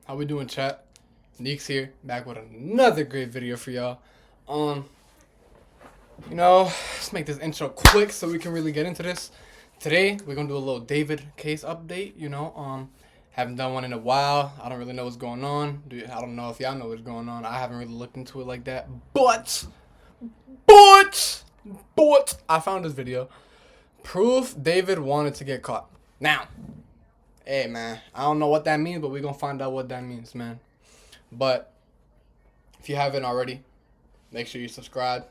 How we doing, chat? Neaks here, back with another great video for y'all. Let's make this intro quick so we can really get into this. Today we're gonna do a little David case update. Haven't done one in a while. I don't really know what's going on. I don't know if y'all know what's going on. I haven't really looked into it like that. But I found this video. Proof David wanted to get caught. Now, hey man, I don't know what that means, but we're gonna find out what that means, man. But if you haven't already, make sure you subscribe.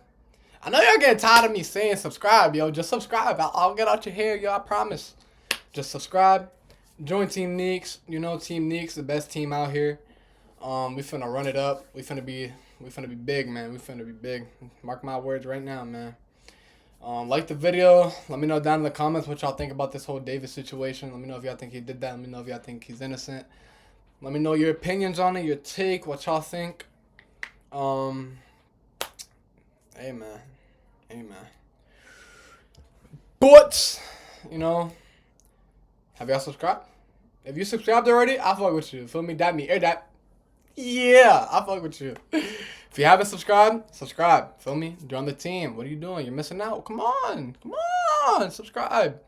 I know y'all getting tired of me saying subscribe, yo. Just subscribe. I'll get out your hair, yo. I promise. Just subscribe. Join Team Neaks. You know Team Neaks, the best team out here. We finna run it up. We finna be big, man. We finna be big. Mark my words right now, man. Like the video. Let me know down in the comments what y'all think about this whole David situation. Let me know if y'all think he did that. Let me know if y'all think he's innocent. Let me know your opinions on it, your take, what y'all think. Hey man. But, have y'all subscribed? If you subscribed already, I fuck with you. Feel me? That me. That. Yeah, I fuck with you. If you haven't subscribed, subscribe. Feel me? Join the team. What are you doing? You're missing out. Come on. Subscribe.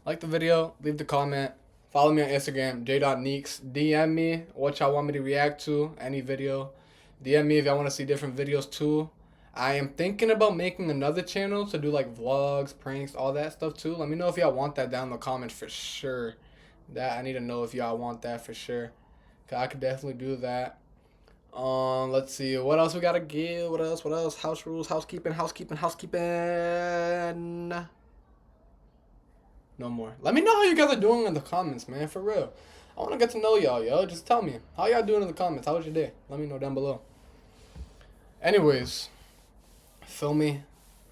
Like the video. Leave the comment. Follow me on Instagram, j.neaks. DM me what y'all want me to react to. Any video. DM me if y'all want to see different videos too. I am thinking about making another channel to do like vlogs, pranks, all that stuff too. Let me know if y'all want that down in the comments for sure. I need to know if y'all want that for sure. Cause I could definitely do that. Let's see. What else we gotta give? What else? House rules, housekeeping. No more. Let me know how you guys are doing in the comments, man. For real. I want to get to know y'all, yo. Just tell me. How y'all doing in the comments? How was your day? Let me know down below. Anyways. Feel me?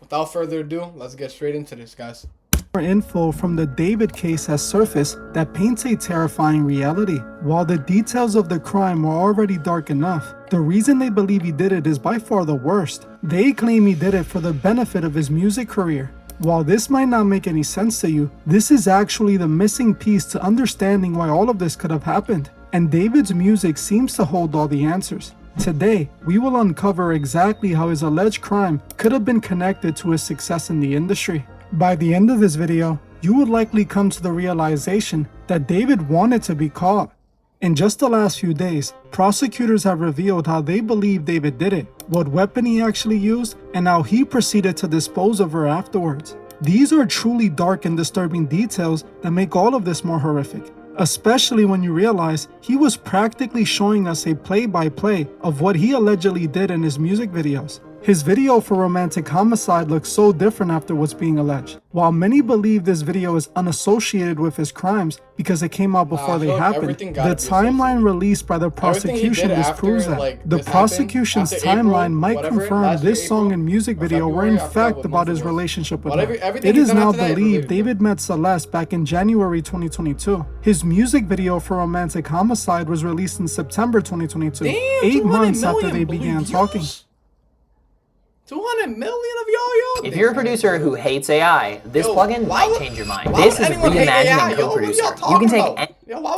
Without further ado, let's get straight into this, guys. More info from the David case has surfaced that paints a terrifying reality. While the details of the crime were already dark enough, the reason they believe he did it is by far the worst. They claim he did it for the benefit of his music career. While this might not make any sense to you, this is actually the missing piece to understanding why all of this could have happened. And David's music seems to hold all the answers. Today, we will uncover exactly how his alleged crime could have been connected to his success in the industry. By the end of this video, you would likely come to the realization that David wanted to be caught. In just the last few days, prosecutors have revealed how they believe David did it, what weapon he actually used, and how he proceeded to dispose of her afterwards. These are truly dark and disturbing details that make all of this more horrific. Especially when you realize he was practically showing us a play-by-play of what he allegedly did in his music videos. His video for Romantic Homicide looks so different after what's being alleged. While many believe this video is unassociated with his crimes because it came out before they happened, the timeline released by the prosecution disproves that. The prosecution's timeline might confirm this song and music video were in fact about his relationship with her. It is now believed David met Celeste back in January 2022. His music video for Romantic Homicide was released in September 2022, 8 months after they began talking. 200 million of y'all, yo. If you're a producer who hates AI, this plugin might change your mind. This is reimagining co-producer. You can take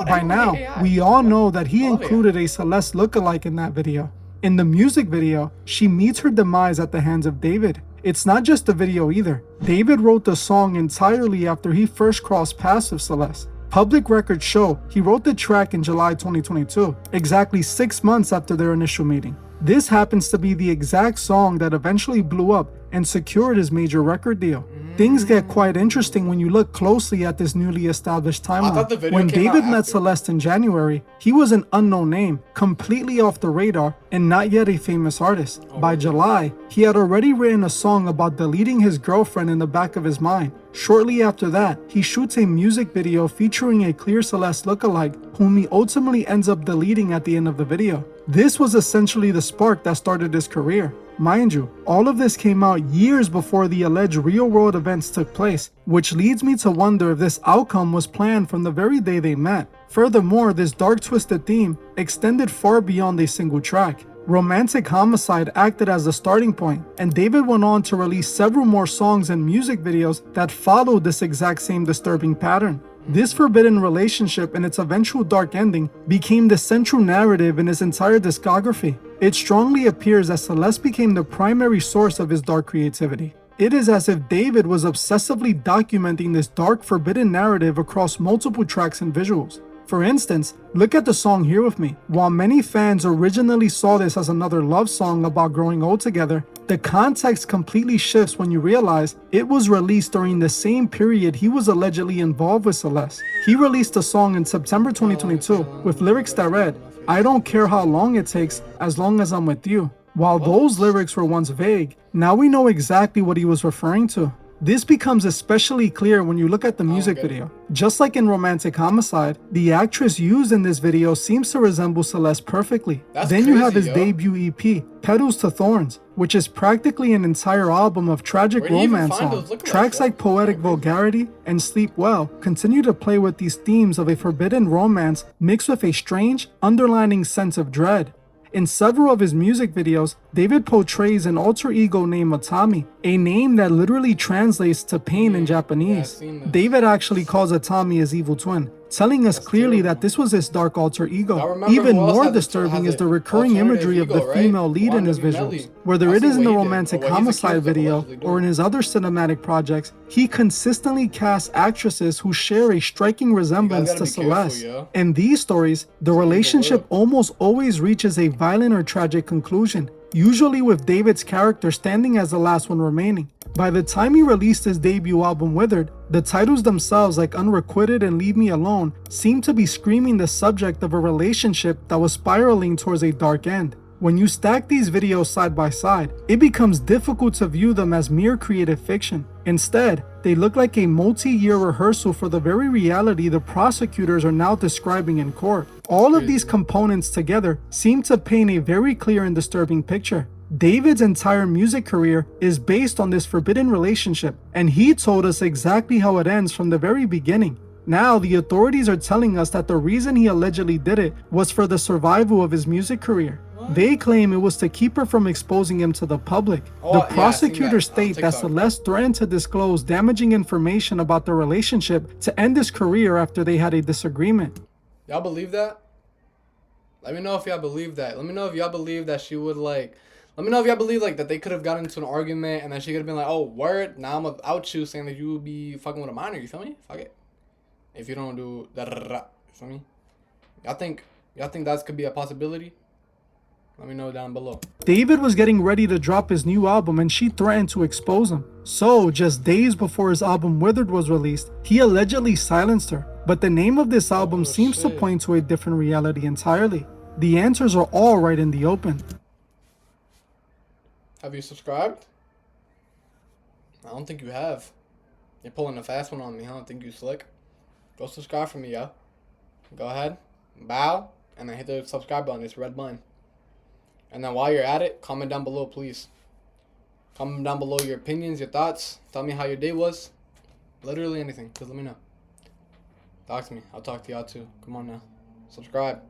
By now, we all know that he included a Celeste lookalike in that video. In the music video, she meets her demise at the hands of David. It's not just the video either. David wrote the song entirely after he first crossed paths with Celeste. Public records show he wrote the track in July 2022, exactly 6 months after their initial meeting. This happens to be the exact song that eventually blew up and secured his major record deal. Things get quite interesting when you look closely at this newly established timeline. When David met Celeste in January, he was an unknown name, completely off the radar, and not yet a famous artist. By July, he had already written a song about deleting his girlfriend in the back of his mind. Shortly after that, he shoots a music video featuring a clear Celeste lookalike, whom he ultimately ends up deleting at the end of the video. This was essentially the spark that started his career. Mind you, all of this came out years before the alleged real-world events took place, which leads me to wonder if this outcome was planned from the very day they met. Furthermore, this dark twisted theme extended far beyond a single track. Romantic Homicide acted as the starting point, and David went on to release several more songs and music videos that followed this exact same disturbing pattern. This forbidden relationship and its eventual dark ending became the central narrative in his entire discography. It strongly appears that Celeste became the primary source of his dark creativity. It is as if David was obsessively documenting this dark, forbidden narrative across multiple tracks and visuals. For instance, look at the song Here With Me. While many fans originally saw this as another love song about growing old together, the context completely shifts when you realize it was released during the same period he was allegedly involved with Celeste. He released the song in September 2022 with lyrics that read, "I don't care how long it takes as long as I'm with you." While those lyrics were once vague, now we know exactly what he was referring to. This becomes especially clear when you look at the music video. Just like in Romantic Homicide, the actress used in this video seems to resemble Celeste perfectly. Then you have his debut EP, Petals to Thorns, which is practically an entire album of tragic romance songs. Tracks like Poetic Vulgarity and Sleep Well continue to play with these themes of a forbidden romance mixed with a strange, underlining sense of dread. In several of his music videos, David portrays an alter ego named Atami, a name that literally translates to pain in Japanese. David actually calls Atami his evil twin, telling us clearly that this was his dark alter ego. Even more disturbing is the recurring imagery of the female lead in his visuals. Whether it is in the Romantic Homicide video or in his other cinematic projects, he consistently casts actresses who share a striking resemblance to Celeste. In these stories, the relationship almost always reaches a violent or tragic conclusion, usually with David's character standing as the last one remaining. By the time he released his debut album Withered, the titles themselves, like Unrequited and Leave Me Alone, seemed to be screaming the subject of a relationship that was spiraling towards a dark end. When you stack these videos side by side, it becomes difficult to view them as mere creative fiction. Instead, they look like a multi-year rehearsal for the very reality the prosecutors are now describing in court. All of these components together seem to paint a very clear and disturbing picture. David's entire music career is based on this forbidden relationship, and he told us exactly how it ends from the very beginning. Now, the authorities are telling us that the reason he allegedly did it was for the survival of his music career. They claim it was to keep her from exposing him to the public. The prosecutors state that Celeste threatened to disclose damaging information about their relationship to end his career after they had a disagreement. Y'all believe that? Let me know if y'all believe that. Let me know if y'all believe that she would like... Let me know if y'all believe like that they could have gotten into an argument and that she could have been like, "Oh, word, now I'm out you," saying that you would be fucking with a minor. You feel me? Fuck it. If you don't do that, you feel me? Y'all think that could be a possibility? Let me know down below. David was getting ready to drop his new album and she threatened to expose him. So, just days before his album Withered was released, he allegedly silenced her. But the name of this album seems to point to a different reality entirely. The answers are all right in the open. Have you subscribed? I don't think you have. You're pulling a fast one on me, huh? I don't think you slick. Go subscribe for me, yo. Go ahead, bow, and then hit the subscribe button. It's red button. And then while you're at it, comment down below, please. Comment down below your opinions, your thoughts. Tell me how your day was. Literally anything. Just let me know. Talk to me. I'll talk to y'all too. Come on now. Subscribe.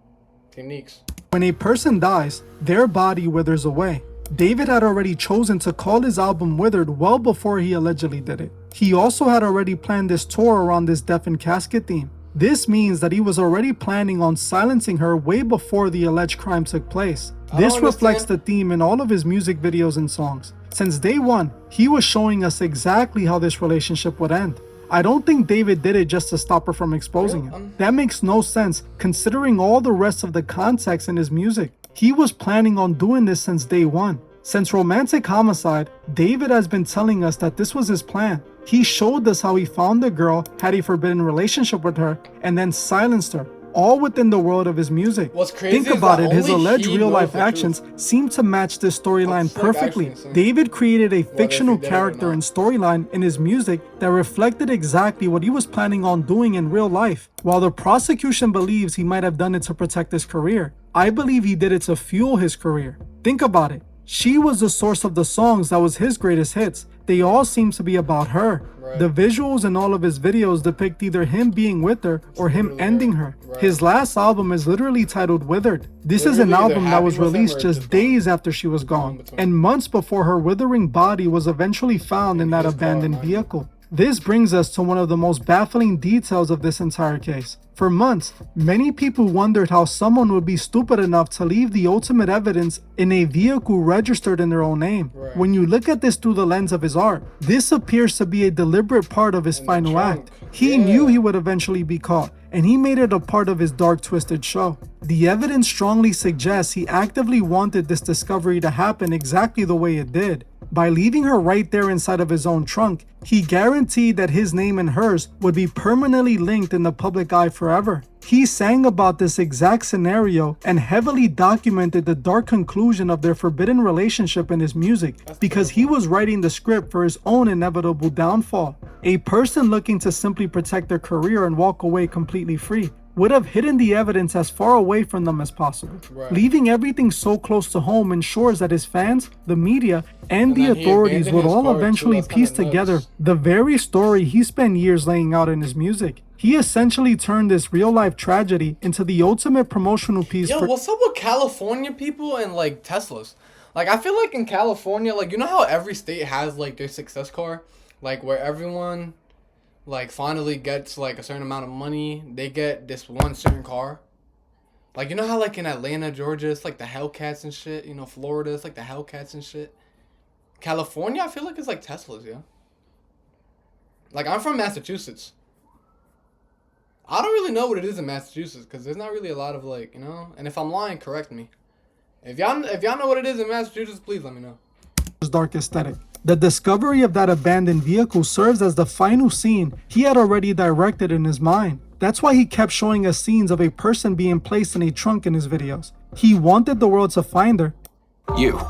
Team Neaks. When a person dies, their body withers away. David had already chosen to call his album Withered well before he allegedly did it. He also had already planned this tour around this death and casket theme. This means that he was already planning on silencing her way before the alleged crime took place. This reflects the theme in all of his music videos and songs. Since day one, he was showing us exactly how this relationship would end. I don't think David did it just to stop her from exposing him. That makes no sense considering all the rest of the context in his music. He was planning on doing this since day one. Since Romantic Homicide, David has been telling us that this was his plan. He showed us how he found the girl, had a forbidden relationship with her, and then silenced her, all within the world of his music. What's crazy Think about it, his alleged real-life actions seem to match this storyline perfectly. David created a fictional character and storyline in his music that reflected exactly what he was planning on doing in real life. While the prosecution believes he might have done it to protect his career, I believe he did it to fuel his career. Think about it. She was the source of the songs that was his greatest hits. They all seem to be about her. The visuals in all of his videos depict either him being with her or him ending her. His last album is literally titled Withered. This is an album that was released just days after she was gone, and months before her withering body was eventually found in that abandoned vehicle. This brings us to one of the most baffling details of this entire case. For months, many people wondered how someone would be stupid enough to leave the ultimate evidence in a vehicle registered in their own name. Right. When you look at this through the lens of his art, this appears to be a deliberate part of his final act. He knew he would eventually be caught, and he made it a part of his dark, twisted show. The evidence strongly suggests he actively wanted this discovery to happen exactly the way it did. By leaving her right there inside of his own trunk, he guaranteed that his name and hers would be permanently linked in the public eye forever. He sang about this exact scenario and heavily documented the dark conclusion of their forbidden relationship in his music because he was writing the script for his own inevitable downfall. A person looking to simply protect their career and walk away completely free would have hidden the evidence as far away from them as possible. Right. Leaving everything so close to home ensures that his fans, the media, and the authorities would all eventually piece together the very story he spent years laying out in his music. He essentially turned this real-life tragedy into the ultimate promotional piece. Yo, what's up with California people and like Teslas? Like, I feel like in California, like, you know how every state has like their success car, like where everyone like finally gets like a certain amount of money, they get this one certain car. Like, you know how like in Atlanta, Georgia, it's like the Hellcats and shit. You know, Florida, it's like the Hellcats and shit. California, I feel like it's like Teslas, yeah. Like, I'm from Massachusetts. I don't really know what it is in Massachusetts because there's not really a lot of like, you know. And if I'm lying, correct me. If y'all know what it is in Massachusetts, please let me know. Dark aesthetic. The discovery of that abandoned vehicle serves as the final scene he had already directed in his mind. That's why he kept showing us scenes of a person being placed in a trunk in his videos. He wanted the world to find her. You.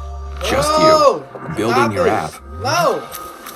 Just you. Building your app. No.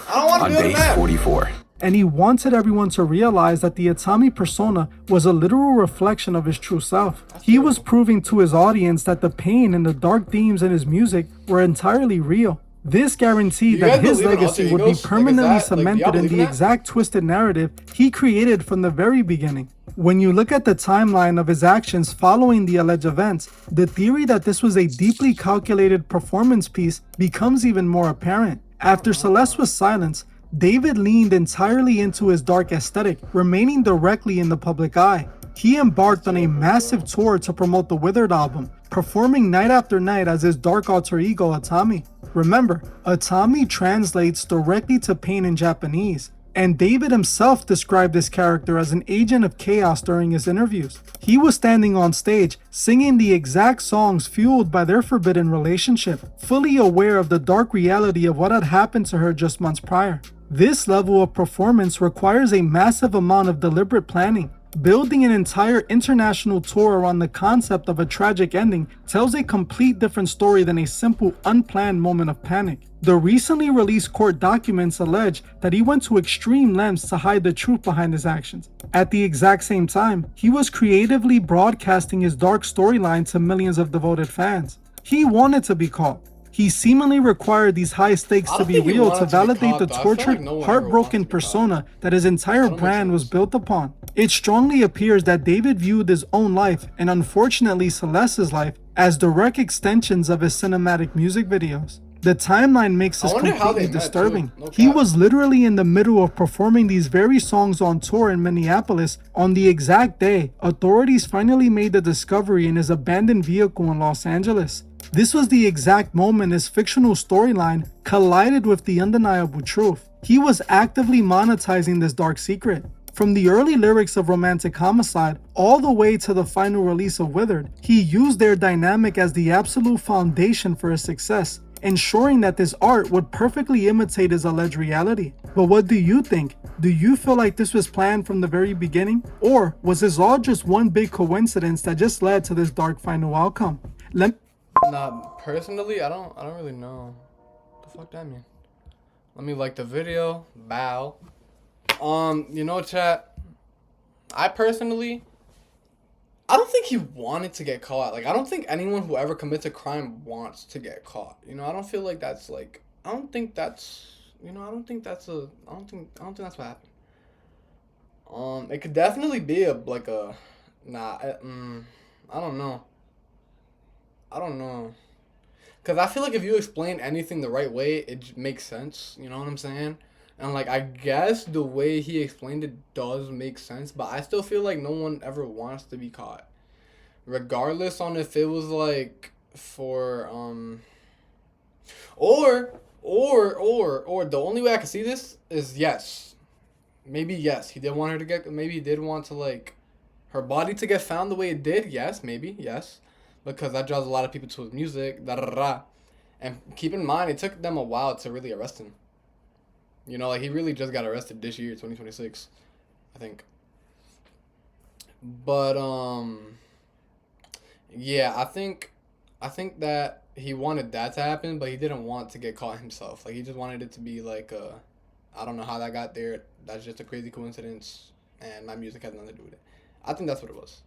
I don't want to build an app. On base 44. And he wanted everyone to realize that the Atami persona was a literal reflection of his true self. He was proving to his audience that the pain and the dark themes in his music were entirely real. This guaranteed that his legacy would be permanently cemented in the exact twisted narrative he created from the very beginning. When you look at the timeline of his actions following the alleged events, the theory that this was a deeply calculated performance piece becomes even more apparent. After Celeste was silenced, David leaned entirely into his dark aesthetic, remaining directly in the public eye. He embarked on a massive tour to promote the Withered album, performing night after night as his dark alter ego Atami. Remember, Atami translates directly to pain in Japanese, and David himself described this character as an agent of chaos during his interviews. He was standing on stage, singing the exact songs fueled by their forbidden relationship, fully aware of the dark reality of what had happened to her just months prior. This level of performance requires a massive amount of deliberate planning. Building an entire international tour around the concept of a tragic ending tells a complete different story than a simple, unplanned moment of panic. The recently released court documents allege that he went to extreme lengths to hide the truth behind his actions. At the exact same time, he was creatively broadcasting his dark storyline to millions of devoted fans. He wanted to be caught. He seemingly required these high stakes to be real to validate the tortured, heartbroken persona that his entire brand was built upon. It strongly appears that David viewed his own life, and unfortunately Celeste's life, as direct extensions of his cinematic music videos. The timeline makes this completely disturbing. He was literally in the middle of performing these very songs on tour in Minneapolis on the exact day authorities finally made the discovery in his abandoned vehicle in Los Angeles. This was the exact moment his fictional storyline collided with the undeniable truth. He was actively monetizing this dark secret. From the early lyrics of Romantic Homicide all the way to the final release of Withered, he used their dynamic as the absolute foundation for his success, ensuring that this art would perfectly imitate his alleged reality. But what do you think? Do you feel like this was planned from the very beginning? Or was this all just one big coincidence that just led to this dark final outcome? Nah, personally, I don't really know. What the fuck that mean? Let me like the video. Bow. You know, chat, I personally, I don't think he wanted to get caught. Like, I don't think anyone who ever commits a crime wants to get caught. You know, I don't feel like that's like, I don't think that's what happened. It could definitely be I don't know. Because I feel like if you explain anything the right way, it makes sense. You know what I'm saying? And, like, I guess the way he explained it does make sense, but I still feel like no one ever wants to be caught. Regardless on if it was, like, for, or the only way I can see this is yes. Maybe yes. He did want her to get, maybe he did want to, like, her body to get found the way it did. Yes, maybe, yes. Because that draws a lot of people to his music. Da, da, da, da. And keep in mind, it took them a while to really arrest him. You know, like, he really just got arrested this year, 2026, I think. But, yeah, I think that he wanted that to happen, but he didn't want to get caught himself. Like, he just wanted it to be, like, I don't know how that got there. That's just a crazy coincidence, and my music has nothing to do with it. I think that's what it was.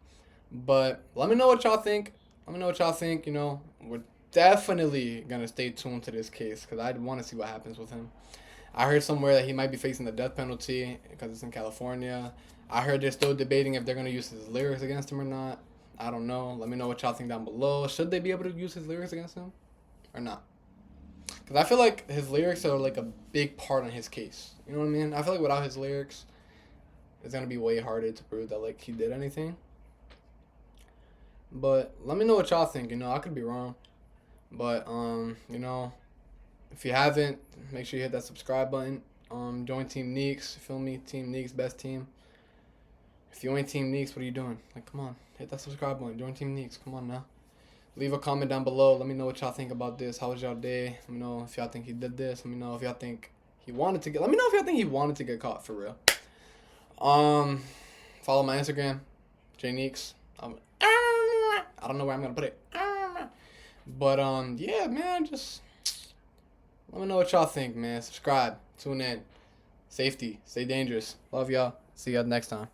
But let me know what y'all think. Let me know what y'all think, you know. We're definitely going to stay tuned to this case because I want to see what happens with him. I heard somewhere that he might be facing the death penalty because it's in California. I heard they're still debating if they're going to use his lyrics against him or not. I don't know. Let me know what y'all think down below. Should they be able to use his lyrics against him or not? Because I feel like his lyrics are like a big part in his case. You know what I mean? I feel like without his lyrics, it's going to be way harder to prove that, like, he did anything. But let me know what y'all think. You know, I could be wrong. But, you know, if you haven't, make sure you hit that subscribe button. Join Team Neaks. Feel me? Team Neaks, best team. If you ain't Team Neaks, what are you doing? Like, come on. Hit that subscribe button. Join Team Neaks. Come on now. Leave a comment down below. Let me know what y'all think about this. How was y'all day? Let me know if y'all think he did this. Let me know if y'all think he wanted to get... Let me know if y'all think he wanted to get caught, for real. Follow my Instagram, jneaks. I don't know where I'm going to put it. But, yeah, man, just... Let me know what y'all think, man. Subscribe. Tune in. Safety. Stay dangerous. Love y'all. See y'all next time.